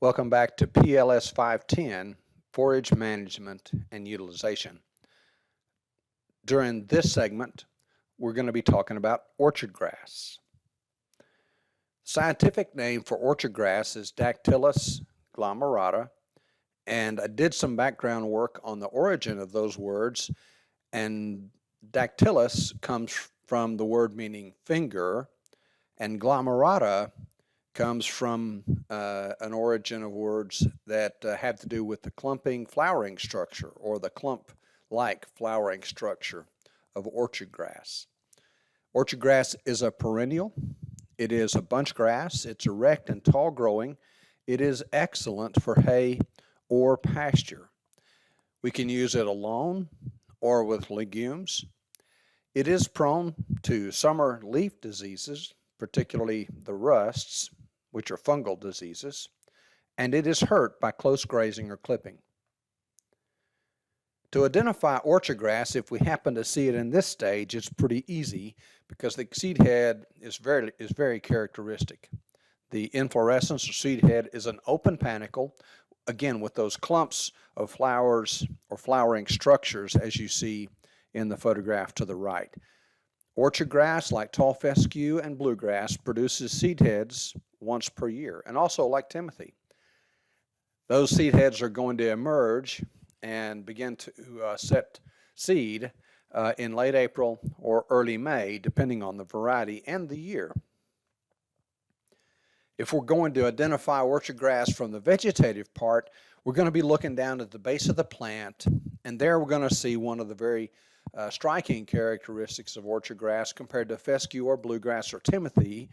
Welcome back to PLS 510, Forage Management and Utilization. During this segment, we're going to be talking about orchard grass. Scientific name for orchard grass is Dactylis glomerata, and I did some background work on the origin of those words, and Dactylis comes from the word meaning finger, and glomerata comes from an origin of words that have to do with the clumping flowering structure or the clump-like flowering structure of orchard grass. Orchard grass is a perennial. It is a bunch grass. It's erect and tall growing. It is excellent for hay or pasture. We can use it alone or with legumes. It is prone to summer leaf diseases, particularly the rusts, which are fungal diseases, and it is hurt by close grazing or clipping. To identify orchard grass, if we happen to see it in this stage, it's pretty easy because the seed head is very characteristic. The inflorescence or seed head is an open panicle, again with those clumps of flowers or flowering structures as you see in the photograph to the right. Orchard grass, like tall fescue and bluegrass, produces seed heads once per year, and also like Timothy. Those seed heads are going to emerge and begin to set seed in late April or early May, depending on the variety and the year. If we're going to identify orchard grass from the vegetative part, we're going to be looking down at the base of the plant, and there we're going to see one of the very striking characteristics of orchard grass compared to fescue or bluegrass or Timothy.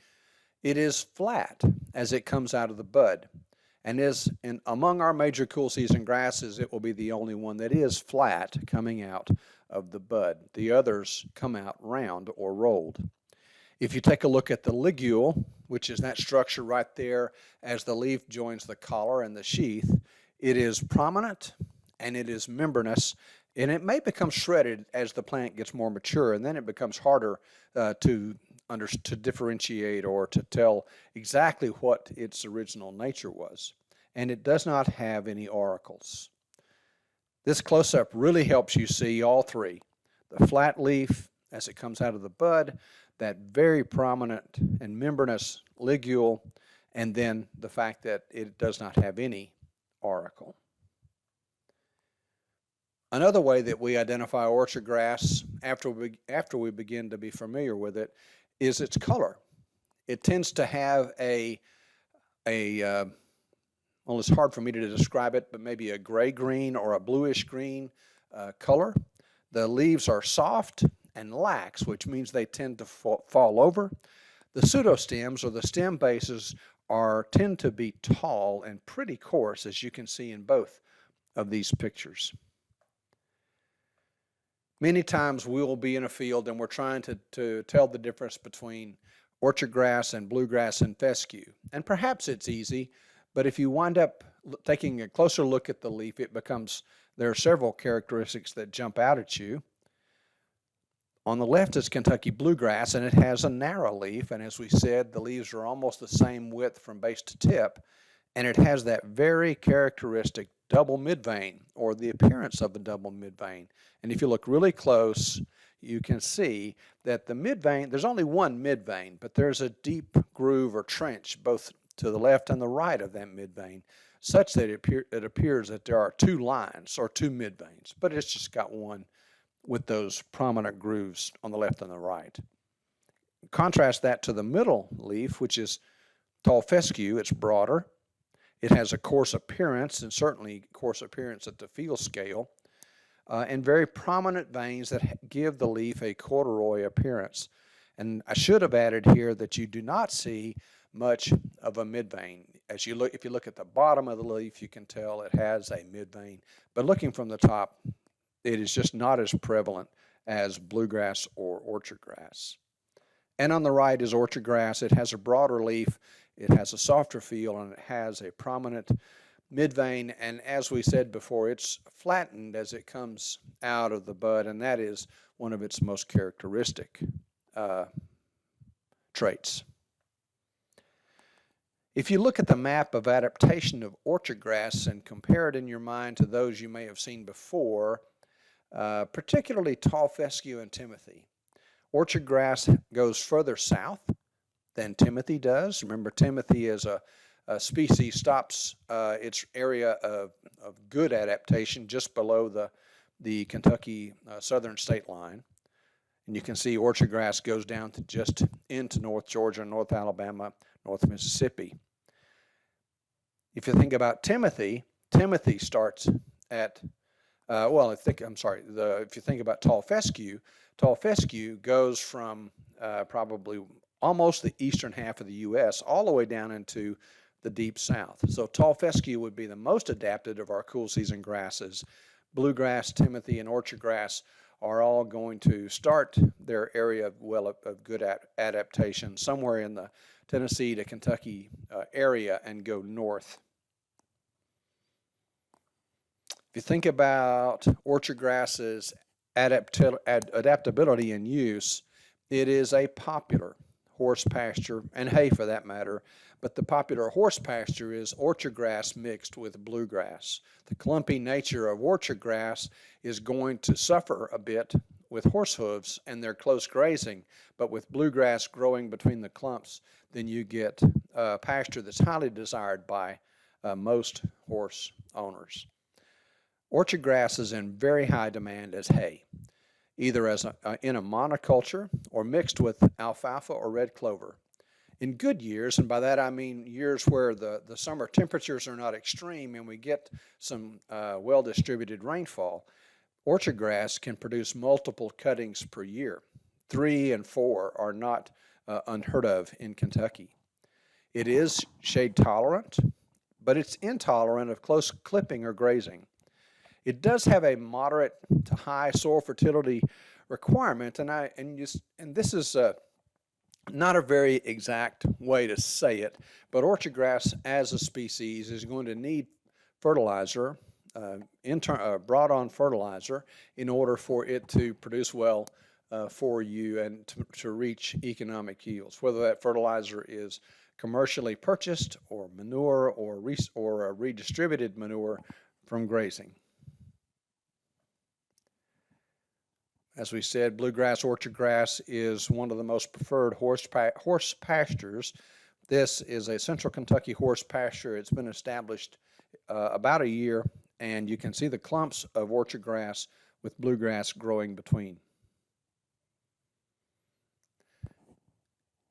It is flat as it comes out of the bud, and among our major cool season grasses, it will be the only one that is flat coming out of the bud. The others come out round or rolled. If you take a look at the ligule, which is that structure right there as the leaf joins the collar and the sheath, it is prominent and it is membranous, and it may become shredded as the plant gets more mature, and then it becomes harder to differentiate or to tell exactly what its original nature was. And it does not have any auricles. This close-up really helps you see all three: the flat leaf as it comes out of the bud, that very prominent and membranous ligule, and then the fact that it does not have any auricle. Another way that we identify orchard grass after we begin to be familiar with it is its color. It tends to have well, it's hard for me to describe it, but maybe a gray-green or a bluish-green color. The leaves are soft and lax, which means they tend to fall over. The pseudostems, or the stem bases, tend to be tall and pretty coarse, as you can see in both of these pictures. Many times we will be in a field and we're trying to tell the difference between orchard grass and bluegrass and fescue. And perhaps it's easy, but if you wind up taking a closer look at the leaf, there are several characteristics that jump out at you. On the left is Kentucky bluegrass, and it has a narrow leaf, and as we said, the leaves are almost the same width from base to tip, and it has that very characteristic double midvein, or the appearance of a double midvein. And if you look really close, you can see that the midvein, there's only one midvein, but there's a deep groove or trench both to the left and the right of that midvein, such that it appears that there are two lines or two midveins, but it's just got one with those prominent grooves on the left and the right. Contrast that to the middle leaf, which is tall fescue. It's broader. It has a coarse appearance, and certainly coarse appearance at the field scale, and very prominent veins that give the leaf a corduroy appearance. And I should have added here that you do not see much of a midvein. If you look at the bottom of the leaf, you can tell it has a midvein, but looking from the top, it is just not as prevalent as bluegrass or orchard grass. And on the right is orchard grass. It has a broader leaf, it has a softer feel, and it has a prominent midvein, and as we said before, it's flattened as it comes out of the bud, and that is one of its most characteristic traits. If you look at the map of adaptation of orchard grass and compare it in your mind to those you may have seen before, particularly tall fescue and timothy, orchard grass goes further south than timothy does. Remember, timothy is a species stops its area of good adaptation just below the Kentucky southern state line. And you can see orchard grass goes down to just into North Georgia, North Alabama, North Mississippi. If you think about timothy, timothy starts at, if you think about tall fescue goes from probably almost the eastern half of the U.S. all the way down into the deep south. So tall fescue would be the most adapted of our cool season grasses. Bluegrass, timothy, and orchard grass are all going to start their area of good adaptation somewhere in the Tennessee to Kentucky area and go north. If you think about orchard grasses' adaptability and use, it is a popular horse pasture, and hay for that matter, but the popular horse pasture is orchard grass mixed with bluegrass. The clumpy nature of orchard grass is going to suffer a bit with horse hooves and their close grazing, but with bluegrass growing between the clumps, then you get a pasture that's highly desired by most horse owners. Orchard grass is in very high demand as hay, either in a monoculture or mixed with alfalfa or red clover. In good years, and by that I mean years where the summer temperatures are not extreme and we get some well-distributed rainfall, orchard grass can produce multiple cuttings per year. 3 and 4 are not unheard of in Kentucky. It is shade tolerant, but it's intolerant of close clipping or grazing. It does have a moderate to high soil fertility requirement, and this is not a very exact way to say it, but orchard grass as a species is going to need fertilizer, brought-on fertilizer, in order for it to produce well for you and to reach economic yields, whether that fertilizer is commercially purchased or manure or redistributed manure from grazing. As we said, bluegrass orchard grass is one of the most preferred horse pastures. This is a central Kentucky horse pasture. It's been established about a year, and you can see the clumps of orchard grass with bluegrass growing between.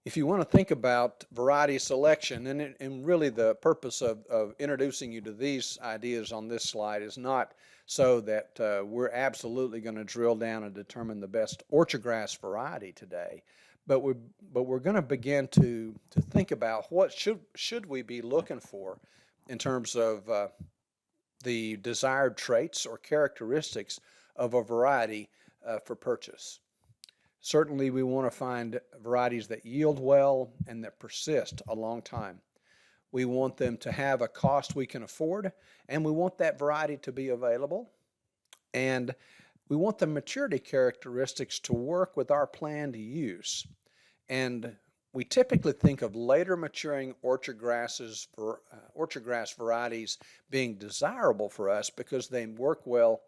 If you want to think about variety selection, and really the purpose of introducing you to these ideas on this slide is not so that we're absolutely going to drill down and determine the best orchard grass variety today, but we're going to begin to think about what should we be looking for in terms of the desired traits or characteristics of a variety for purchase. Certainly we want to find varieties that yield well and that persist a long time. We want them to have a cost we can afford, and we want that variety to be available, and we want the maturity characteristics to work with our planned use. And we typically think of later maturing orchard grass varieties being desirable for us because they work well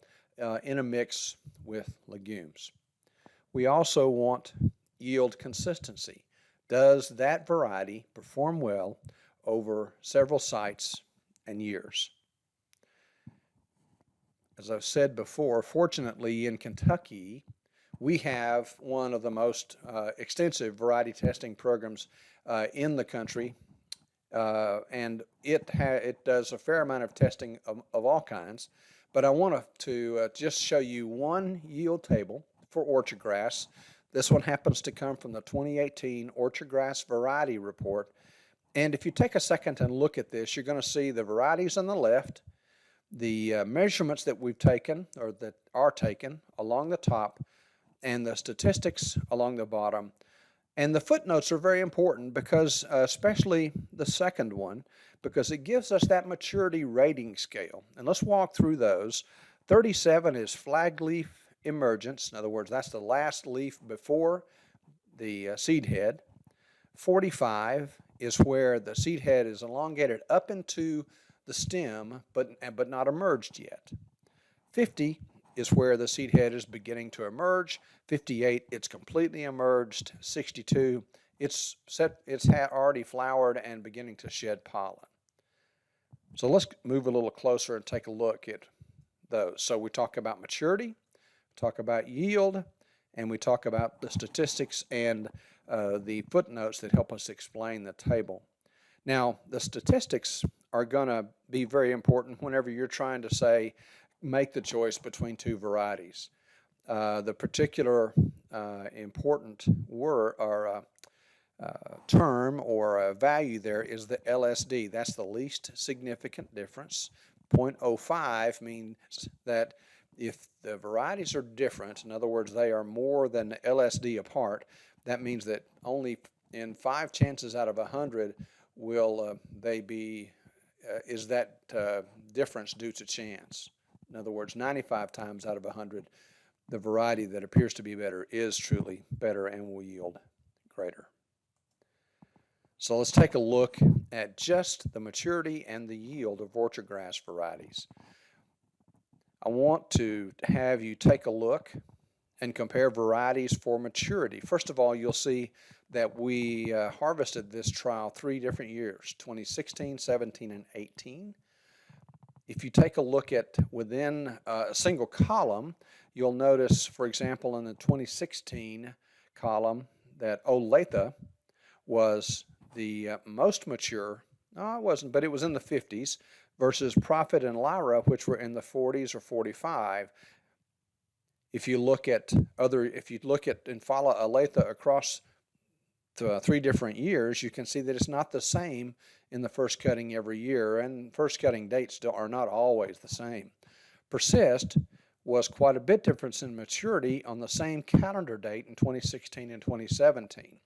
in a mix with legumes. We also want yield consistency. Does that variety perform well over several sites and years? As I've said before, fortunately in Kentucky, we have one of the most extensive variety testing programs in the country, and it does a fair amount of testing of all kinds. But I want to just show you one yield table for orchard grass. This one happens to come from the 2018 Orchardgrass Variety Report. And if you take a second and look at this, you're going to see the varieties on the left, the measurements that we've taken or that are taken along the top, and the statistics along the bottom. And the footnotes are very important because, especially the second one, because it gives us that maturity rating scale. And let's walk through those. 37 is flag leaf emergence. In other words, that's the last leaf before the seed head. 45 is where the seed head is elongated up into the stem, but not emerged yet. 50 is where the seed head is beginning to emerge. 58, it's completely emerged. 62, it's already flowered and beginning to shed pollen. So let's move a little closer and take a look at those. So we talk about maturity, talk about yield, and we talk about the statistics and the footnotes that help us explain the table. Now, the statistics are going to be very important whenever you're trying to say, make the choice between two varieties. The particular important word or term or value there is the LSD. That's the least significant difference. 0.05 means that if the varieties are different, in other words, they are more than LSD apart, that means that only in 5 chances out of 100 will they be, is that difference due to chance. In other words, 95 times out of 100, the variety that appears to be better is truly better and will yield greater. So let's take a look at just the maturity and the yield of orchardgrass varieties. I want to have you take a look and compare varieties for maturity. First of all, you'll see that we harvested this trial 3 different years, 2016, 17, and 18. If you take a look at within a single column, you'll notice, for example, in the 2016 column that Olathe was the most mature. No, it wasn't, but it was in the 50s, versus Prophet and Lyra, which were in the 40s or 45. If you look at and follow Olathe across the 3 different years, you can see that it's not the same in the first cutting every year, and first cutting dates are not always the same. Persist was quite a bit different in maturity on the same calendar date in 2016 and 2017.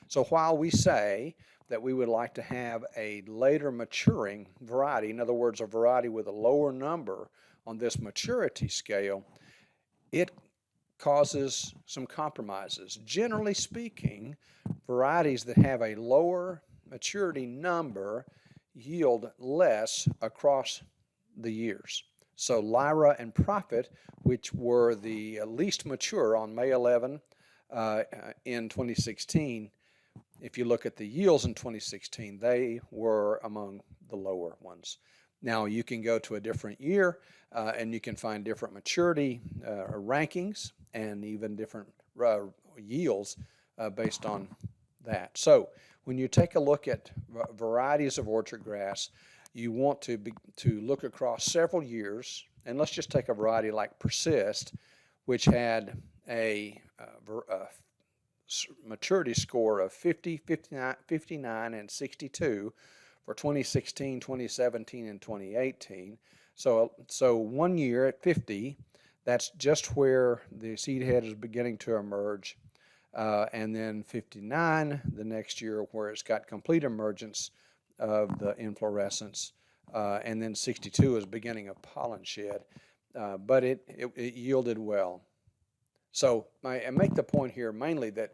So while we say that we would like to have a later maturing variety, in other words, a variety with a lower number on this maturity scale, it causes some compromises. Generally speaking, varieties that have a lower maturity number yield less across the years. So Lyra and Prophet, which were the least mature on May 11 in 2016, if you look at the yields in 2016, they were among the lower ones. Now you can go to a different year and you can find different maturity rankings and even different yields based on that. So when you take a look at varieties of orchard grass, you want to look across several years, and let's just take a variety like Persist, which had a maturity score of 50, 59, and 62 for 2016, 2017, and 2018. So 1 year at 50, that's just where the seed head is beginning to emerge. And then 59 the next year where it's got complete emergence of the inflorescence. And then 62 is beginning of pollen shed. But it yielded well. So I make the point here mainly that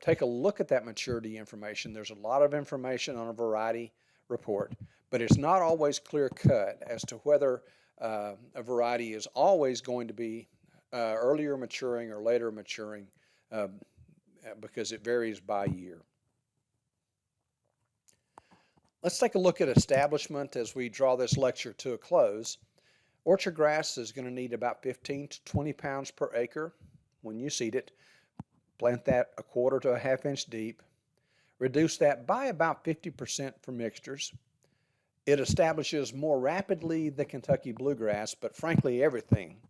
take a look at that maturity information. There's a lot of information on a variety report, but it's not always clear cut as to whether a variety is always going to be earlier maturing or later maturing because it varies by year. Let's take a look at establishment as we draw this lecture to a close. Orchard grass is going to need about 15 to 20 pounds per acre when you seed it. Plant that 1/4 to 1/2 inch deep. Reduce that by about 50% for mixtures. It establishes more rapidly the Kentucky bluegrass, but frankly everything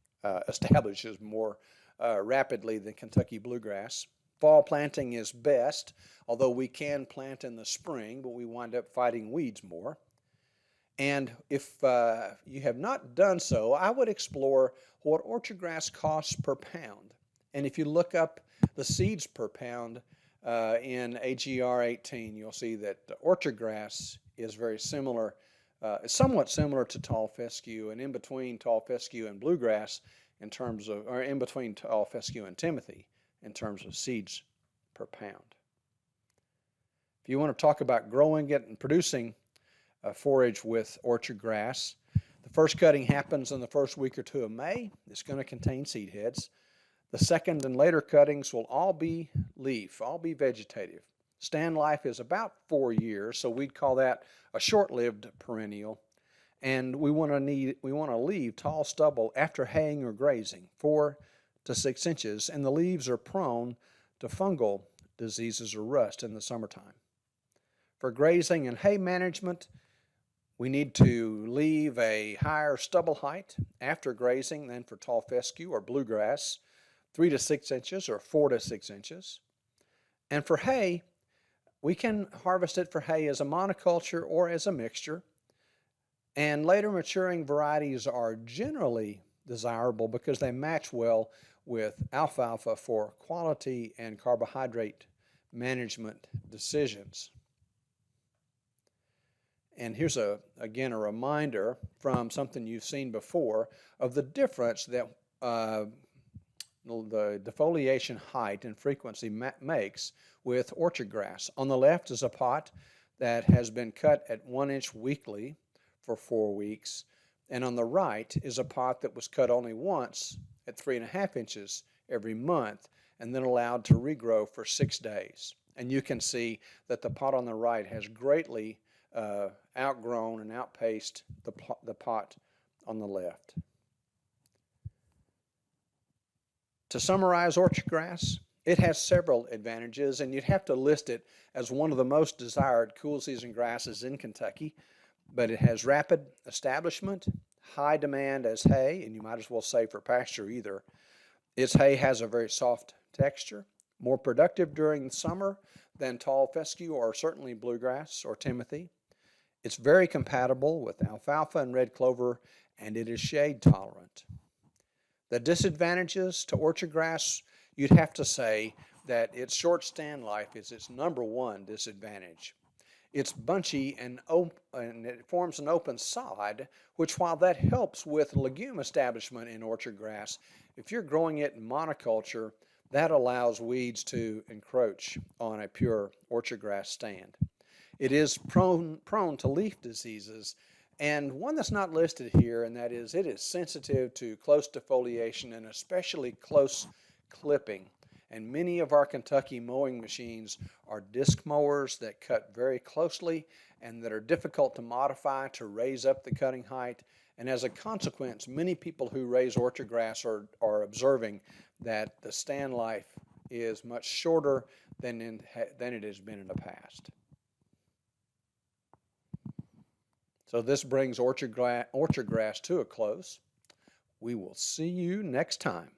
establishes more rapidly than Kentucky bluegrass. Fall planting is best, although we can plant in the spring, but we wind up fighting weeds more. And if you have not done so, I would explore what orchard grass costs per pound. And if you look up the seeds per pound in AGR 18, you'll see that the orchard grass is very similar, somewhat similar to tall fescue, and in between tall fescue and bluegrass in terms of, or in between tall fescue and timothy in terms of seeds per pound. If you want to talk about growing it and producing forage with orchard grass, the first cutting happens in the first week or two of May. It's going to contain seed heads. The second and later cuttings will all be leaf, all be vegetative. Stand life is about 4 years, so we'd call that a short-lived perennial. And we want to leave tall stubble after haying or grazing, 4 to 6 inches, and the leaves are prone to fungal diseases or rust in the summertime. For grazing and hay management, we need to leave a higher stubble height after grazing than for tall fescue or bluegrass, 3 to 6 inches or 4 to 6 inches. And for hay, we can harvest it for hay as a monoculture or as a mixture. And later maturing varieties are generally desirable because they match well with alfalfa for quality and carbohydrate management decisions. And here's again a reminder from something you've seen before of the difference that the defoliation height and frequency makes with orchard grass. On the left is a pot that has been cut at 1 inch weekly for 4 weeks, and on the right is a pot that was cut only once at 3.5 inches every month and then allowed to regrow for 6 days. And you can see that the pot on the right has greatly outgrown and outpaced the pot on the left. To summarize orchard grass, it has several advantages, and you'd have to list it as one of the most desired cool season grasses in Kentucky, but it has rapid establishment, high demand as hay, and you might as well say for pasture either. Its hay has a very soft texture, more productive during the summer than tall fescue or certainly bluegrass or timothy. It's very compatible with alfalfa and red clover, and it is shade tolerant. The disadvantages to orchard grass, you'd have to say that its short stand life is its #1 disadvantage. It's bunchy and it forms an open sod, which while that helps with legume establishment in orchard grass, if you're growing it in monoculture, that allows weeds to encroach on a pure orchard grass stand. It is prone to leaf diseases, and one that's not listed here, and that is it is sensitive to close defoliation and especially close clipping. And many of our Kentucky mowing machines are disc mowers that cut very closely and that are difficult to modify to raise up the cutting height. And as a consequence, many people who raise orchard grass are observing that the stand life is much shorter than it has been in the past. So this brings orchard grass to a close. We will see you next time.